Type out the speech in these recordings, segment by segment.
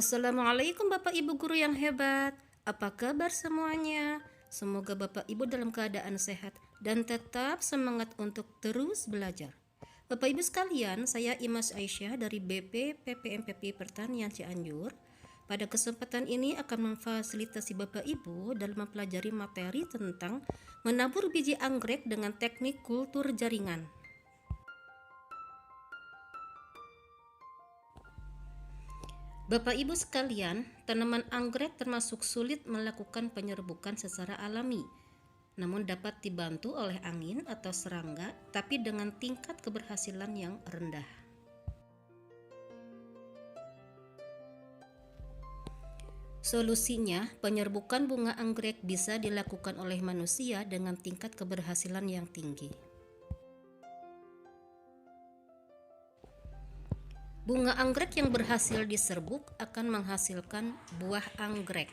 Assalamualaikum Bapak Ibu guru yang hebat. Apa kabar semuanya? Semoga Bapak Ibu dalam keadaan sehat dan tetap semangat untuk terus belajar. Bapak Ibu sekalian, saya Imas Aisyah dari BP PPMPP Pertanian Cianjur. Pada kesempatan ini akan memfasilitasi Bapak Ibu dalam mempelajari materi tentang menabur biji anggrek dengan teknik kultur jaringan. Bapak Ibu sekalian, tanaman anggrek termasuk sulit melakukan penyerbukan secara alami, namun dapat dibantu oleh angin atau serangga, tapi dengan tingkat keberhasilan yang rendah. Solusinya, penyerbukan bunga anggrek bisa dilakukan oleh manusia dengan tingkat keberhasilan yang tinggi. Bunga anggrek yang berhasil diserbuk akan menghasilkan buah anggrek.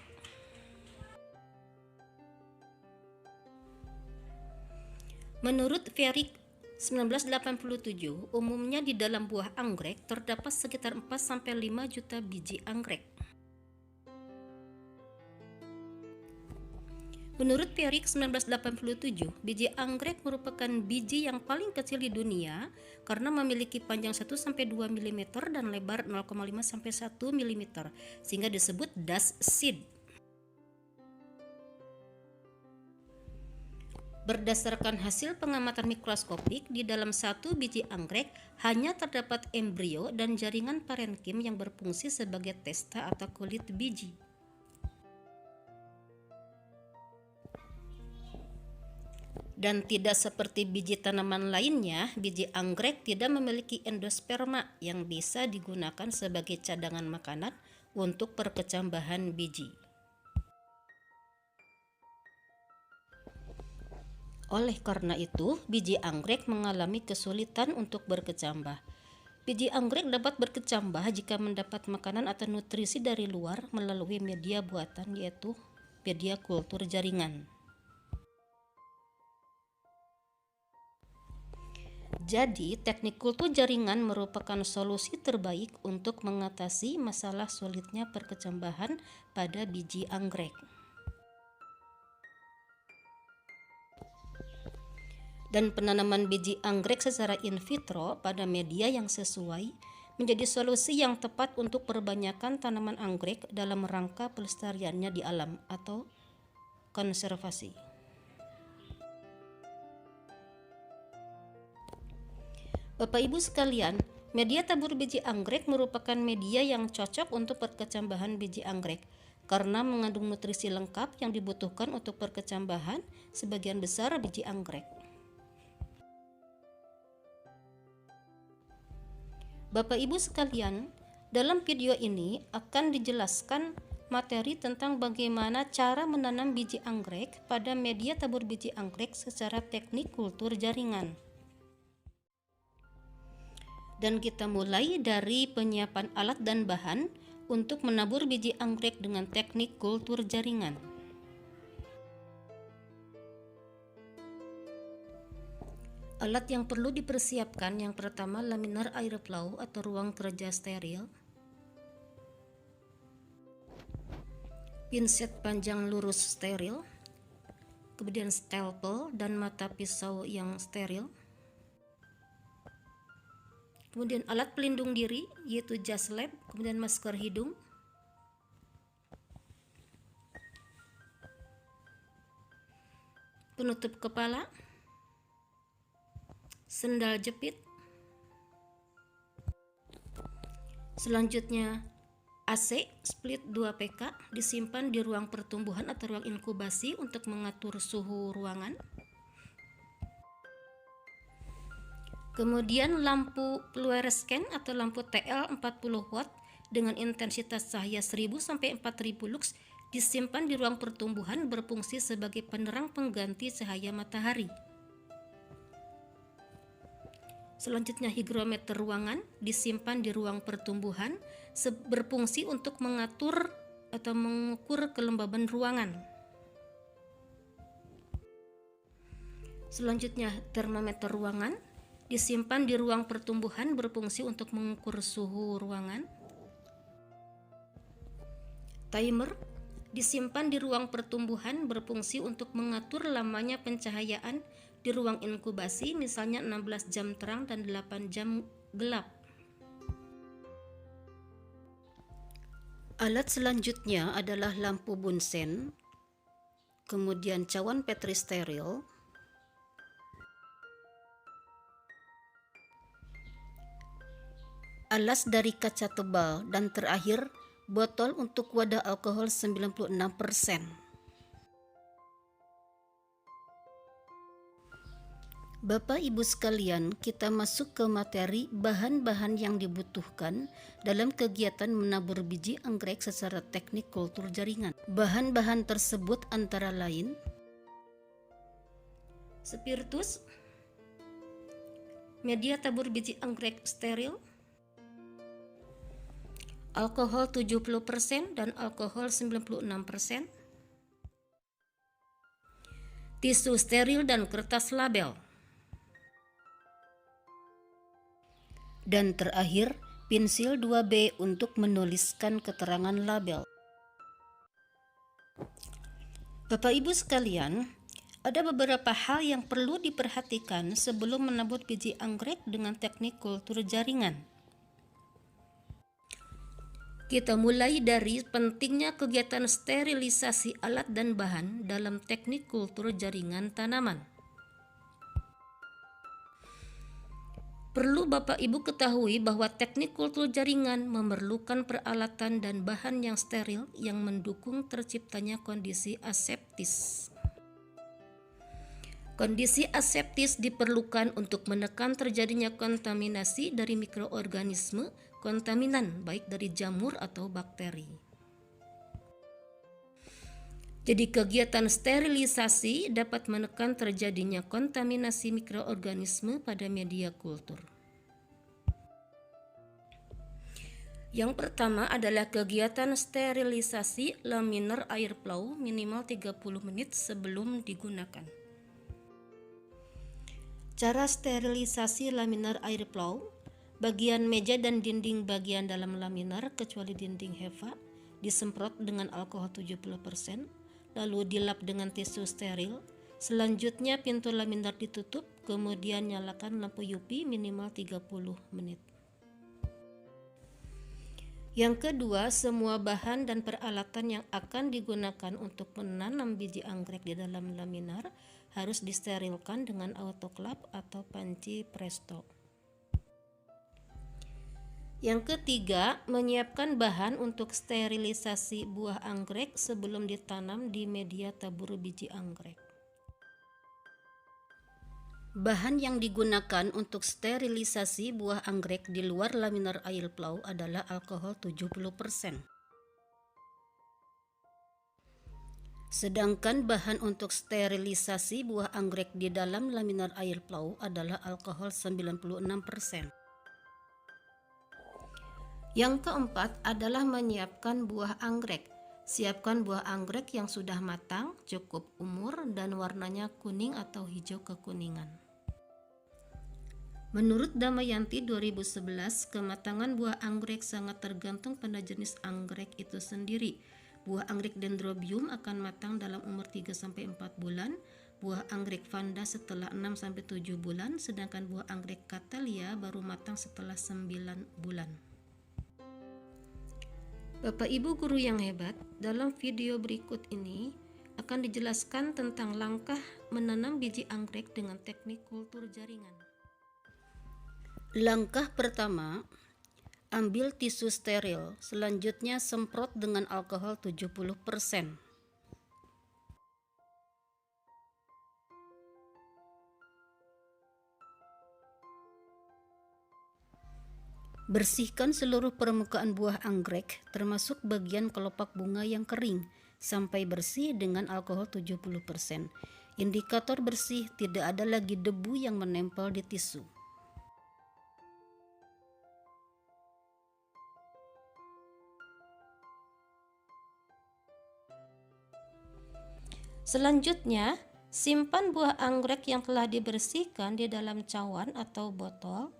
Menurut Fierik 1987, umumnya di dalam buah anggrek terdapat sekitar 4-5 juta biji anggrek. Menurut Fierik 1987, biji anggrek merupakan biji yang paling kecil di dunia karena memiliki panjang 1-2 mm dan lebar 0,5-1 mm, sehingga disebut dust seed. Berdasarkan hasil pengamatan mikroskopik, di dalam satu biji anggrek hanya terdapat embrio dan jaringan parenkim yang berfungsi sebagai testa atau kulit biji. Dan tidak seperti biji tanaman lainnya, biji anggrek tidak memiliki endosperma yang bisa digunakan sebagai cadangan makanan untuk perkecambahan biji. Oleh karena itu, biji anggrek mengalami kesulitan untuk berkecambah. Biji anggrek dapat berkecambah jika mendapat makanan atau nutrisi dari luar melalui media buatan, yaitu media kultur jaringan. Jadi, teknik kultur jaringan merupakan solusi terbaik untuk mengatasi masalah sulitnya perkecambahan pada biji anggrek. Dan penanaman biji anggrek secara in vitro pada media yang sesuai menjadi solusi yang tepat untuk perbanyakan tanaman anggrek dalam rangka pelestariannya di alam atau konservasi. Bapak Ibu sekalian, media tabur biji anggrek merupakan media yang cocok untuk perkecambahan biji anggrek karena mengandung nutrisi lengkap yang dibutuhkan untuk perkecambahan sebagian besar biji anggrek. Bapak Ibu sekalian, dalam video ini akan dijelaskan materi tentang bagaimana cara menanam biji anggrek pada media tabur biji anggrek secara teknik kultur jaringan. Dan kita mulai dari penyiapan alat dan bahan untuk menabur biji anggrek dengan teknik kultur jaringan. Alat yang perlu dipersiapkan yang pertama laminar airflow atau ruang kerja steril, pinset panjang lurus steril, kemudian skalpel dan mata pisau yang steril, kemudian alat pelindung diri yaitu jas lab, kemudian masker hidung, penutup kepala, sendal jepit. Selanjutnya AC split 2 PK disimpan di ruang pertumbuhan atau ruang inkubasi untuk mengatur suhu ruangan. Kemudian lampu fluorescent atau lampu TL 40 watt dengan intensitas cahaya 1000 sampai 4000 lux disimpan di ruang pertumbuhan berfungsi sebagai penerang pengganti cahaya matahari. Selanjutnya higrometer ruangan disimpan di ruang pertumbuhan berfungsi untuk mengatur atau mengukur kelembaban ruangan. Selanjutnya termometer ruangan disimpan di ruang pertumbuhan berfungsi untuk mengukur suhu ruangan. Timer disimpan di ruang pertumbuhan berfungsi untuk mengatur lamanya pencahayaan di ruang inkubasi, misalnya 16 jam terang dan 8 jam gelap. Alat selanjutnya adalah lampu Bunsen, kemudian cawan Petri steril, alas dari kaca tebal, dan terakhir botol untuk wadah alkohol 96%. Bapak Ibu sekalian, kita masuk ke materi bahan-bahan yang dibutuhkan dalam kegiatan menabur biji anggrek secara teknik kultur jaringan. Bahan-bahan tersebut antara lain spiritus, media tabur biji anggrek steril, alkohol 70% dan alkohol 96%, tisu steril dan kertas label, dan terakhir pensil 2B untuk menuliskan keterangan label. Bapak Ibu sekalian, ada beberapa hal yang perlu diperhatikan sebelum menabur biji anggrek dengan teknik kultur jaringan. Kita mulai dari pentingnya kegiatan sterilisasi alat dan bahan dalam teknik kultur jaringan tanaman. Perlu Bapak Ibu ketahui bahwa teknik kultur jaringan memerlukan peralatan dan bahan yang steril yang mendukung terciptanya kondisi aseptis. Kondisi aseptis diperlukan untuk menekan terjadinya kontaminasi dari mikroorganisme kontaminan, baik dari jamur atau bakteri. Jadi kegiatan sterilisasi dapat menekan terjadinya kontaminasi mikroorganisme pada media kultur. Yang pertama adalah kegiatan sterilisasi laminar air flow minimal 30 menit sebelum digunakan. Cara sterilisasi laminar air flow: bagian meja dan dinding bagian dalam laminar kecuali dinding HEPA disemprot dengan alkohol 70%, lalu dilap dengan tisu steril. Selanjutnya pintu laminar ditutup, kemudian nyalakan lampu UV minimal 30 menit. Yang kedua, semua bahan dan peralatan yang akan digunakan untuk menanam biji anggrek di dalam laminar harus disterilkan dengan autoclave atau panci presto. Yang ketiga, menyiapkan bahan untuk sterilisasi buah anggrek sebelum ditanam di media tabur biji anggrek. Bahan yang digunakan untuk sterilisasi buah anggrek di luar laminar air flow adalah alkohol 70%. Sedangkan bahan untuk sterilisasi buah anggrek di dalam laminar air flow adalah alkohol 96%. Yang keempat adalah menyiapkan buah anggrek. Siapkan buah anggrek yang sudah matang, cukup umur, dan warnanya kuning atau hijau kekuningan. Menurut Damayanti 2011, kematangan buah anggrek sangat tergantung pada jenis anggrek itu sendiri. Buah anggrek dendrobium akan matang dalam umur 3-4 bulan, buah anggrek vanda setelah 6-7 bulan, sedangkan buah anggrek catalia baru matang setelah 9 bulan. Bapak Ibu guru yang hebat, dalam video berikut ini akan dijelaskan tentang langkah menanam biji anggrek dengan teknik kultur jaringan. Langkah pertama, ambil tisu steril, selanjutnya semprot dengan alkohol 70%. Bersihkan seluruh permukaan buah anggrek, termasuk bagian kelopak bunga yang kering, sampai bersih dengan alkohol 70%. Indikator bersih, tidak ada lagi debu yang menempel di tisu. Selanjutnya, simpan buah anggrek yang telah dibersihkan di dalam cawan atau botol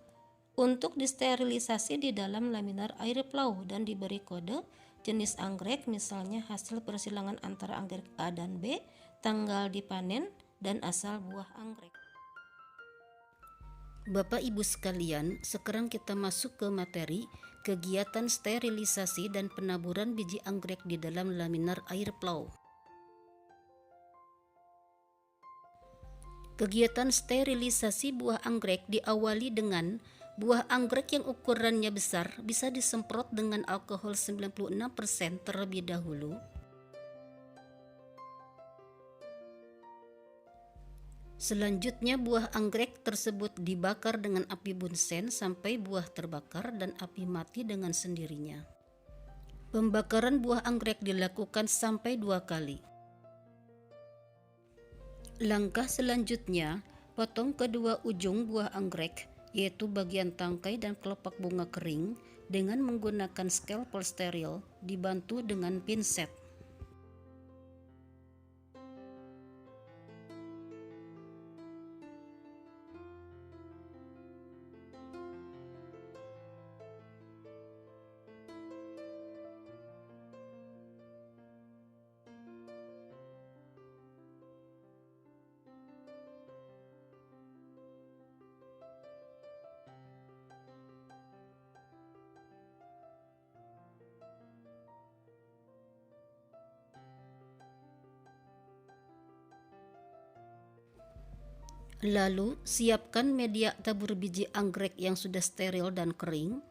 untuk disterilisasi di dalam laminar air flow dan diberi kode jenis anggrek, misalnya hasil persilangan antara anggrek A dan B, tanggal dipanen, dan asal buah anggrek. Bapak Ibu sekalian, sekarang kita masuk ke materi kegiatan sterilisasi dan penaburan biji anggrek di dalam laminar air plow. Kegiatan sterilisasi buah anggrek diawali dengan buah anggrek yang ukurannya besar bisa disemprot dengan alkohol 96% terlebih dahulu. Selanjutnya buah anggrek tersebut dibakar dengan api bunsen sampai buah terbakar dan api mati dengan sendirinya. Pembakaran buah anggrek dilakukan sampai 2 kali. Langkah selanjutnya, potong kedua ujung buah anggrek, yaitu bagian tangkai dan kelopak bunga kering, dengan menggunakan scalpel steril dibantu dengan pinset. Lalu, siapkan media tabur biji anggrek yang sudah steril dan kering.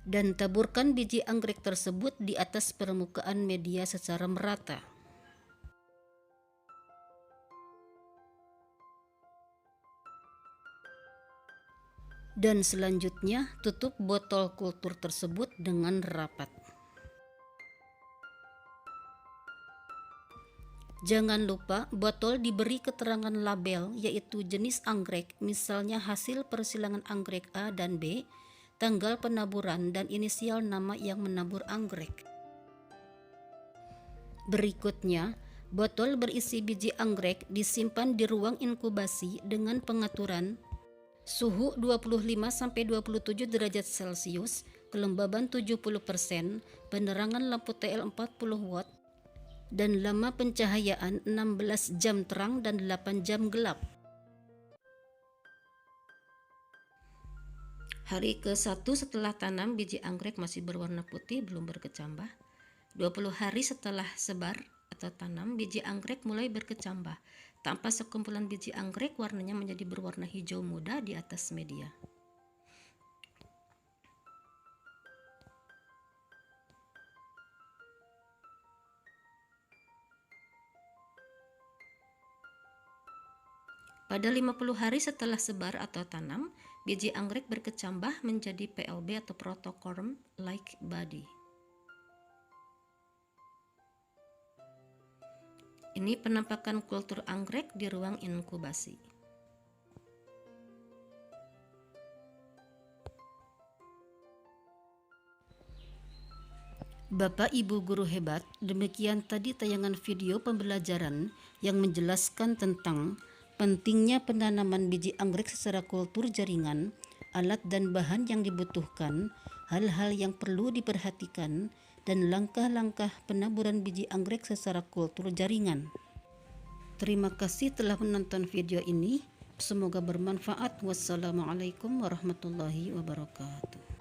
Dan taburkan biji anggrek tersebut di atas permukaan media secara merata. Dan selanjutnya, tutup botol kultur tersebut dengan rapat. Jangan lupa botol diberi keterangan label, yaitu jenis anggrek, misalnya hasil persilangan anggrek A dan B, tanggal penaburan, dan inisial nama yang menabur anggrek. Berikutnya, botol berisi biji anggrek disimpan di ruang inkubasi dengan pengaturan suhu 25-27 derajat Celcius, kelembaban 70%, penerangan lampu TL 40 watt, dan lama pencahayaan 16 jam terang dan 8 jam gelap. Hari ke-1 setelah tanam, biji anggrek masih berwarna putih, belum berkecambah. 20 hari setelah sebar atau tanam, biji anggrek mulai berkecambah. Tanpa sekumpulan biji anggrek, warnanya menjadi berwarna hijau muda di atas media. Pada 50 hari setelah sebar atau tanam, biji anggrek berkecambah menjadi PLB atau protocorm-like body. Ini penampakan kultur anggrek di ruang inkubasi. Bapak Ibu guru hebat, demikian tadi tayangan video pembelajaran yang menjelaskan tentang pentingnya penanaman biji anggrek secara kultur jaringan, alat dan bahan yang dibutuhkan, hal-hal yang perlu diperhatikan, dan langkah-langkah penaburan biji anggrek secara kultur jaringan. Terima kasih telah menonton video ini. Semoga bermanfaat. Wassalamualaikum warahmatullahi wabarakatuh.